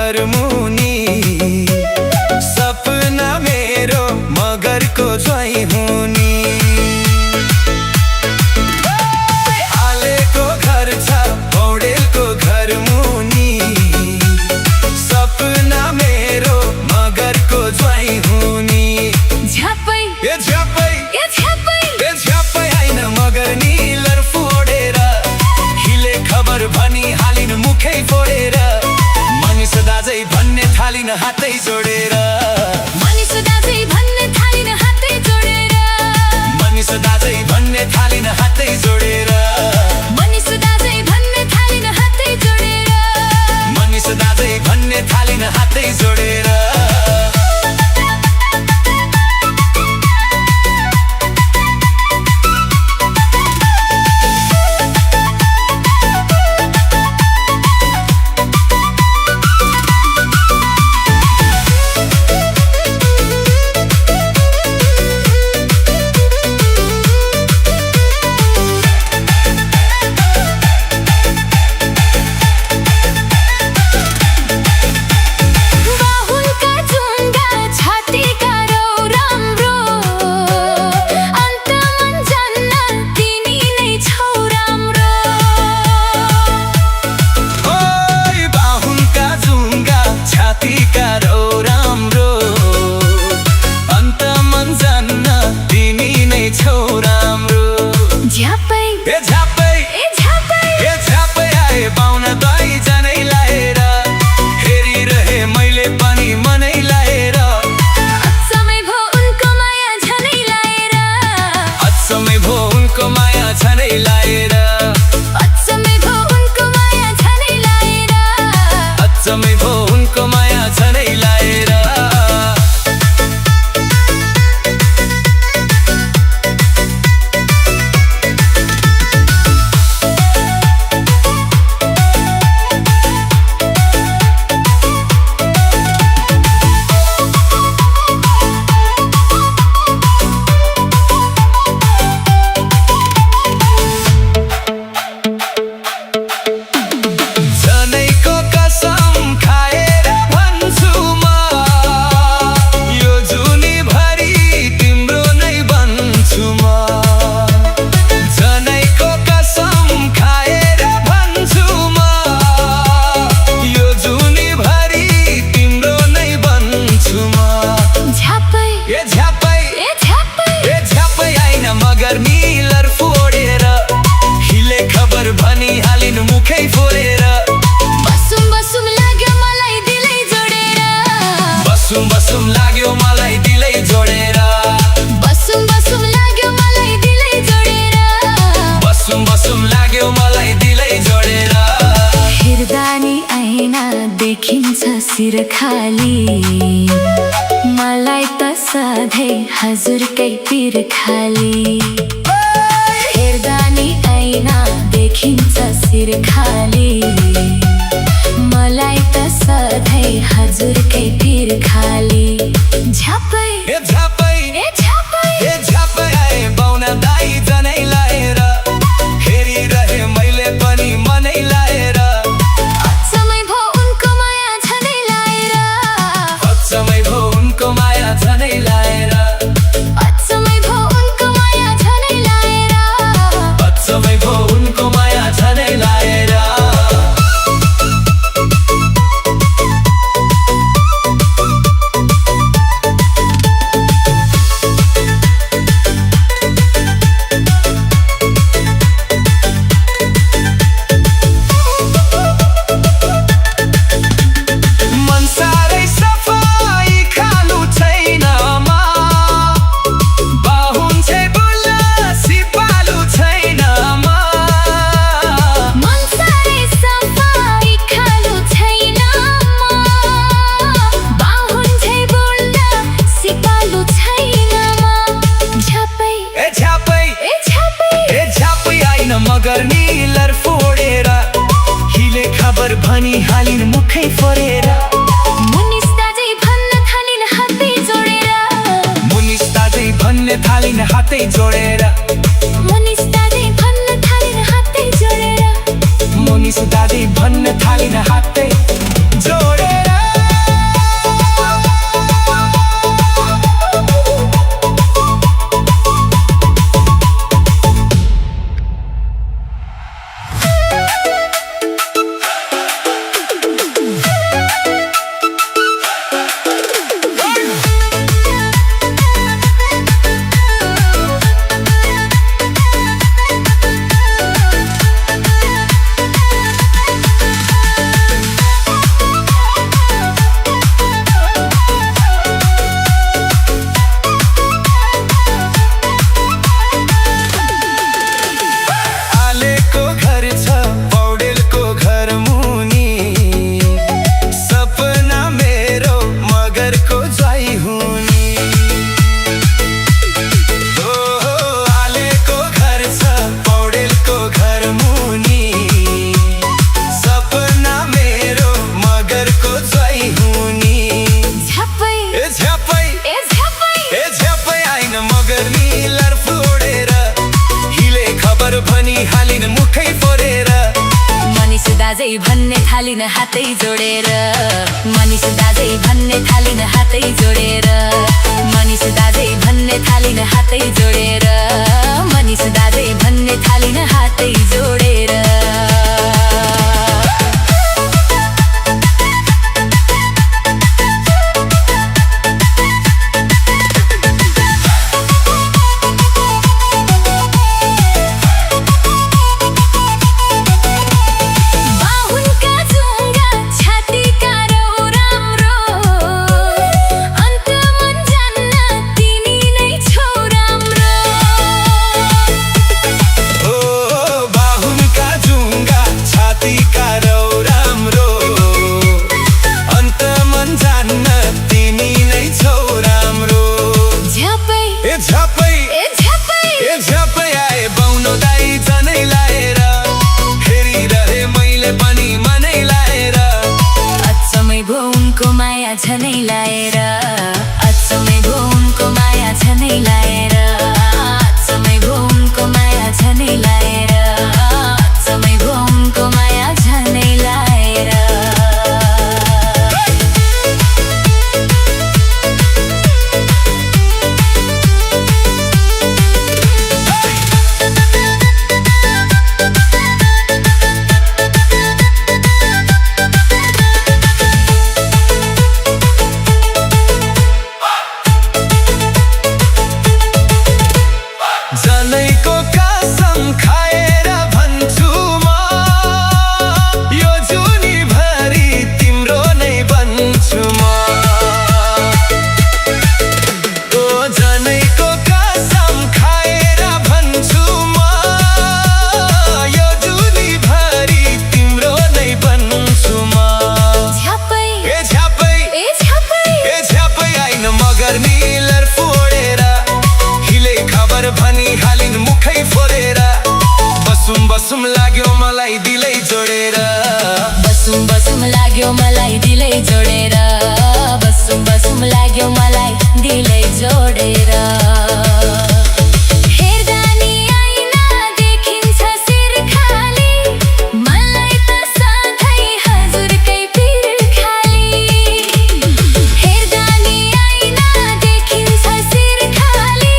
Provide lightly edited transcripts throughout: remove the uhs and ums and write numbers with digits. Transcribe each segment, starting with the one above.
घर मुनि सपना मेरो मगरको ज्वाइँ हुने हालेको घर छ पौडेलको घर मुनि सपना मेरो मगरको ज्वाइँ हुने झ्यापै ए झ्यापै ए झ्यापै ए झ्यापै हैन मगर निलर फोडेर हिले खबर भनी हालिन मुखै फोडेर मनिष दाजै भन्ने थालिन हातै जोडेर मनिष दाजै भन्ने थालिन हातै जोडेर मनिष दाजै भन्ने थालिन हातै जोडेर मनिष दाजै भन्ने थालिन हातै जोडेर मनिष दाजै भन्ने थालिन हातै जोडेर झ्यापै ए झ्यापै ए झ्यापै ए झ्यापै आए पाउन दही जनै लाएर हेरिरहे मैले पनि मनै लाएर अचम्मै भो उनको माया झनै लाएर अचम्मै भो उनको माया झनै लाएर अचम्मै भो उनको माया झनै लाएर अचम्मै भो उनको माया झनै लाएर निलर फोडेर हिले खबर भनी हालिन मुखै फोडेर बसुम बसुम लाग्यो मलाई दिलै जोडेर बसुम बसुम लाग्यो मलाई दिलै जोडेर बसुम बसुम लाग्यो मलाई दिलै जोडेर बसुम बसुम लाग्यो मलाई दिलै जोडेर हेर्दा नि ऐना देखिन्छ शिर खाली मलाई त सधैँ हजुरकै पिर खाली हेर्दा नि ऐना देखिन्छ शिर खाली मलाई त सधैँ हजुरकै पिर खाली झ्यापै ए झ्यापै ए झ्यापै ए झ्यापै आए पाउन दाइ जनै लाएर हेरिरहे मैले पनि मनै लाएर अचम्मै भो उनको माया झनै लाएर अचम्मै भो उनको माया झनै लाएर अचम्मै भो उनको माया झनै लाएर अचम्मै भो उनको माया झनै लाएर मगर निलर फोडेर हिले खबर भनी हालिन मुखै फोडेर मुनिष दाजै भन्न थालिन हातै जोडेर मुनिष दाजै भन्ने थालिन हातै जोडेर मुनिष दाजै भन्न थालिन हातै जोडेर मुनिष दाजै भन्न थालिन हातै जोडेर दाजै भन्ने थालिन हातै जोडेर मनिष दाजै भन्ने थालिन हातै जोडेर मनिष दाजै भन्ने थालिन हातै जोडेर मनिष दाजै भन्ने थालिन हातै जोडेर झनै लाएर अचम्मै भो उनको माया झनै लाएर अचम्मै भो उनको माया झनै लाएर अचम्मै भो उनको माया झनै लाएर जनैको कसम खाएर भन्छु म यो जुनीभरि तिम्रो नै बन्छु म ओ जनैको कसम खाएर भन्छु म यो जुनीभरि तिम्रो नै बन्छु म झ्यापै ए झ्यापै ए झ्यापै ए झ्यापै आइन मगर निलर फोडेर हिले खबर भनी हालिन मुखै फोरेर बसुम बसुम लाग्यो मलाई दिलै जोडेर बसुम बसुम लाग्यो मलाई दिलै जोडेर बसुम बसुम लाग्यो मलाई दिलै जोडेर हेर्दा नि आइना देखिन्छ शिर खाली मलाई त सधैँ हजुरकै पिर खाली हेर्दा नि आइना देखिन्छ शिर खाली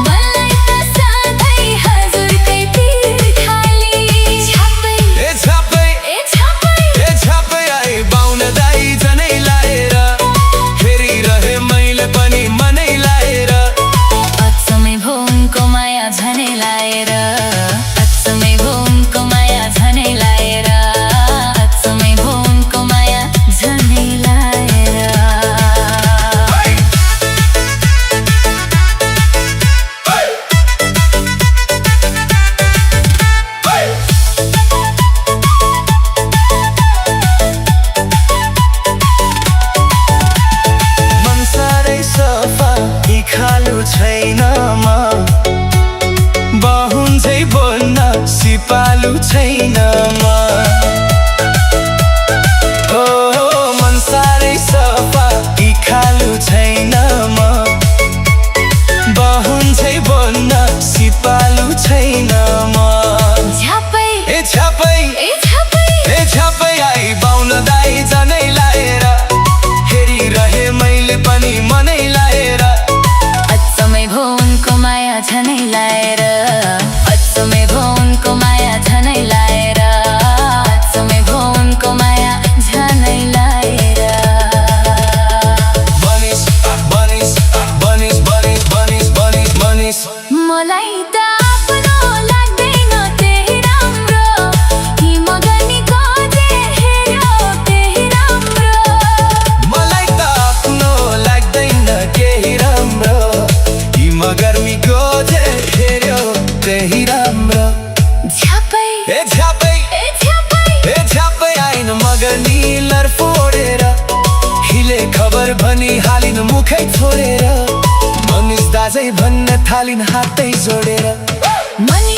मलाई त सधैँ हजुरकै पिर खाली झ्यापै ए झ्यापै ए झ्यापै ए झ्यापै आए बाहुन दाइ झनै लाएर फेरि रहे मैले पनि मनै लाएर अचम्मै भो उनको माया झनै लाएर अचम्मै भो उनको माया झनै लाएर अचम्मै भो उनको माया झनै लाएर मन साह्रै सफा यी खालु छैन म बहुन्झै बोल्न सिपालु छैन म हो मन साह्रै सफा यी खालु छैन म बहुन्झै बोल्न सिपालु छैन म झ्यापै ए झ्यापै ए झ्यापै ए झ्यापै आई बाहुन दाइ झनै लाएर हेरिरहे मैले पनि मनै लाएर अचम्मै भो उनको माया झनै लाएर अचम्मै भो उनको माया झनै लाएर अचम्मै भो उनको माया झनै लाएर बनिस बनिस बनिस बनिस बनिस बनिस बनिस मलाई त आफ्नो लाग्दैन त्यही राम्रो कि मगर नि खोजे हेऱ्यो त्यही राम्रो मलाई त आफ्नो लाग्दैन केही राम्रो यी मगर मी गोजे हेऱ्यो त्यही राम्रो झ्यापै ए झ्यापै ए झ्यापै ए झ्यापै आइन मगर निलर फोडेर हिले खबर भनी हालिन मुखै छोडेर मनिष दाजै भन्न थालिन हातै जोडेर मनिष